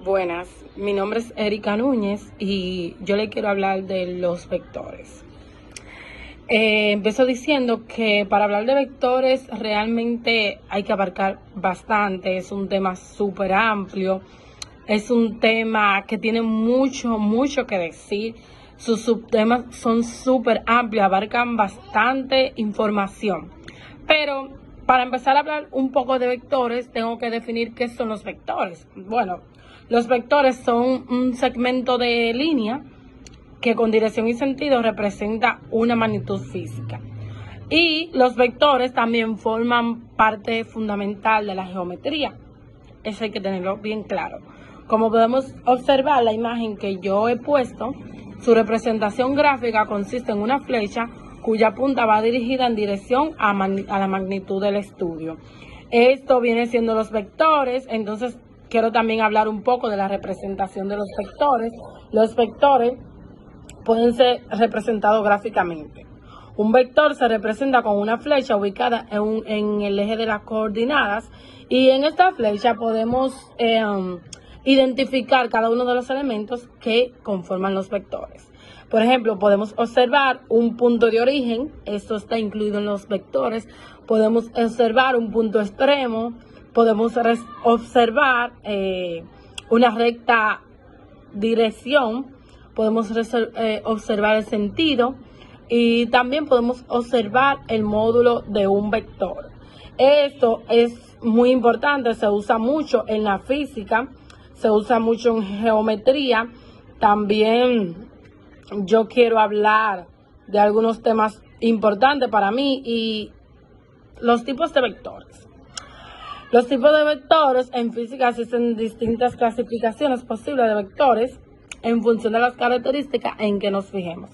Buenas, mi nombre es Erika Núñez y yo le quiero hablar de los vectores. Empiezo diciendo que para hablar de vectores realmente hay que abarcar bastante, es un tema súper amplio, es un tema que tiene mucho que decir, sus subtemas son súper amplios, abarcan bastante información, pero para empezar a hablar un poco de vectores tengo que definir qué son los vectores. Bueno, los vectores son un segmento de línea que con dirección y sentido representa una magnitud física. Y los vectores también forman parte fundamental de la geometría. Eso hay que tenerlo bien claro. Como podemos observar, la imagen que yo he puesto, su representación gráfica consiste en una flecha cuya punta va dirigida en dirección a la magnitud del estudio. Esto viene siendo los vectores. Entonces quiero también hablar un poco de la representación de los vectores. Los vectores pueden ser representados gráficamente. Un vector se representa con una flecha ubicada en el eje de las coordenadas, y en esta flecha podemos identificar cada uno de los elementos que conforman los vectores. Por ejemplo, podemos observar un punto de origen, esto está incluido en los vectores. Podemos observar un punto extremo, podemos observar una recta dirección, podemos observar el sentido y también podemos observar el módulo de un vector. Esto es muy importante, se usa mucho en la física, se usa mucho en geometría. También yo quiero hablar de algunos temas importantes para mí y los tipos de vectores. Los tipos de vectores en física existen distintas clasificaciones posibles de vectores en función de las características en que nos fijemos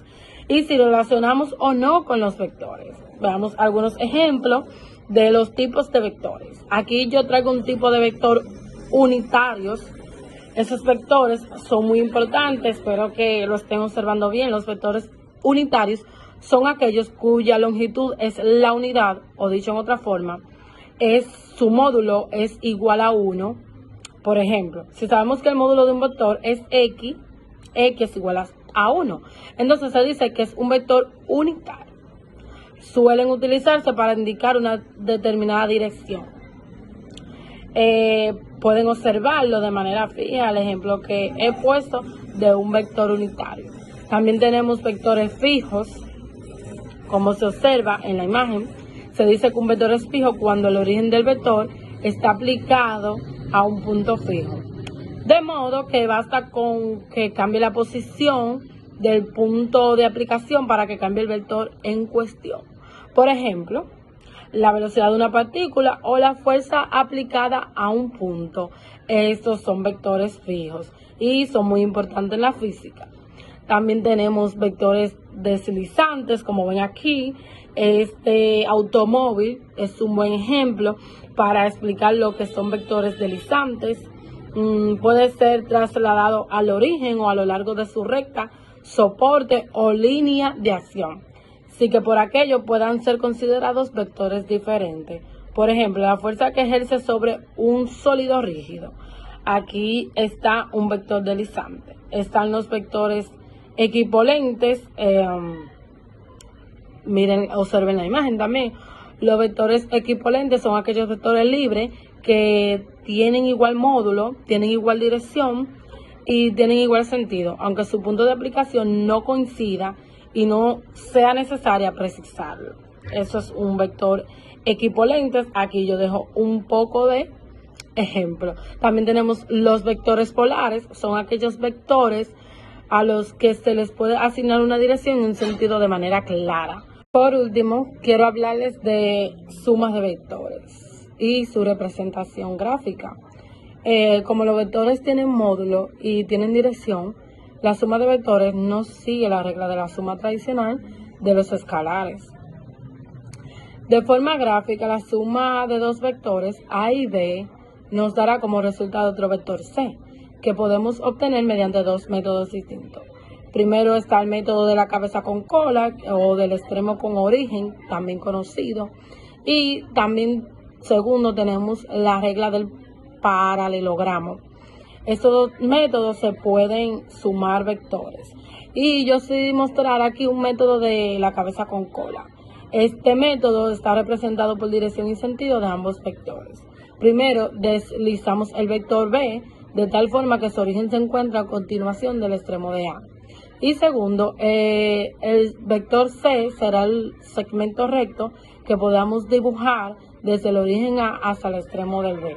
y si relacionamos o no con los vectores. Veamos algunos ejemplos de los tipos de vectores. Aquí yo traigo un tipo de vector unitarios. Esos vectores son muy importantes, espero que lo estén observando bien. Los vectores unitarios son aquellos cuya longitud es la unidad, o dicho en otra forma, su módulo es igual a 1. Por ejemplo, si sabemos que el módulo de un vector es x es igual a 1, entonces se dice que es un vector unitario. Suelen utilizarse para indicar una determinada dirección. Pueden observarlo de manera fija, el ejemplo que he puesto de un vector unitario. También tenemos vectores fijos, como se observa en la imagen. Se dice que un vector es fijo cuando el origen del vector está aplicado a un punto fijo. De modo que basta con que cambie la posición del punto de aplicación para que cambie el vector en cuestión. Por ejemplo, la velocidad de una partícula o la fuerza aplicada a un punto. Estos son vectores fijos y son muy importantes en la física. También tenemos vectores deslizantes, como ven aquí. Este automóvil es un buen ejemplo para explicar lo que son vectores deslizantes. Puede ser trasladado al origen o a lo largo de su recta, soporte o línea de acción, así que por aquello puedan ser considerados vectores diferentes. Por ejemplo, la fuerza que ejerce sobre un sólido rígido. Aquí está un vector deslizante. Están los vectores equipolentes. Miren, observen la imagen también. Los vectores equipolentes son aquellos vectores libres que tienen igual módulo, tienen igual dirección y tienen igual sentido, aunque su punto de aplicación no coincida y no sea necesaria precisarlo. Eso es un vector equipolente. Aquí yo dejo un poco de ejemplo. También tenemos los vectores polares, son aquellos vectores a los que se les puede asignar una dirección y un sentido de manera clara. Por último, quiero hablarles de sumas de vectores y su representación gráfica. Como los vectores tienen módulo y tienen dirección, la suma de vectores no sigue la regla de la suma tradicional de los escalares. De forma gráfica, la suma de dos vectores A y B nos dará como resultado otro vector C, que podemos obtener mediante dos métodos distintos. Primero está el método de la cabeza con cola o del extremo con origen, también conocido. Y también, segundo, tenemos la regla del paralelogramo. Estos dos métodos se pueden sumar vectores. Y yo sí mostrar aquí un método de la cabeza con cola. Este método está representado por dirección y sentido de ambos vectores. Primero, deslizamos el vector B de tal forma que su origen se encuentra a continuación del extremo de A. Y segundo, el vector C será el segmento recto que podamos dibujar desde el origen A hasta el extremo del B.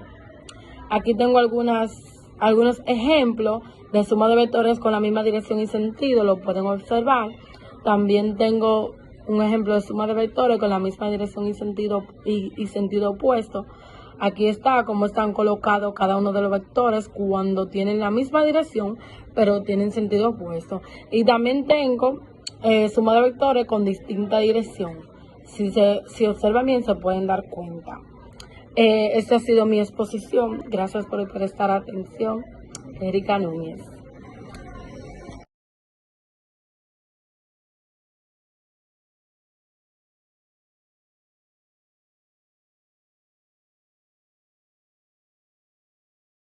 Aquí tengo algunos ejemplos de suma de vectores con la misma dirección y sentido, lo pueden observar. También tengo un ejemplo de suma de vectores con la misma dirección y sentido opuesto. Aquí está cómo están colocados cada uno de los vectores cuando tienen la misma dirección, pero tienen sentido opuesto. Y también tengo suma de vectores con distinta dirección. Si observan bien, se pueden dar cuenta. Esta ha sido mi exposición. Gracias por prestar atención. Erika Núñez.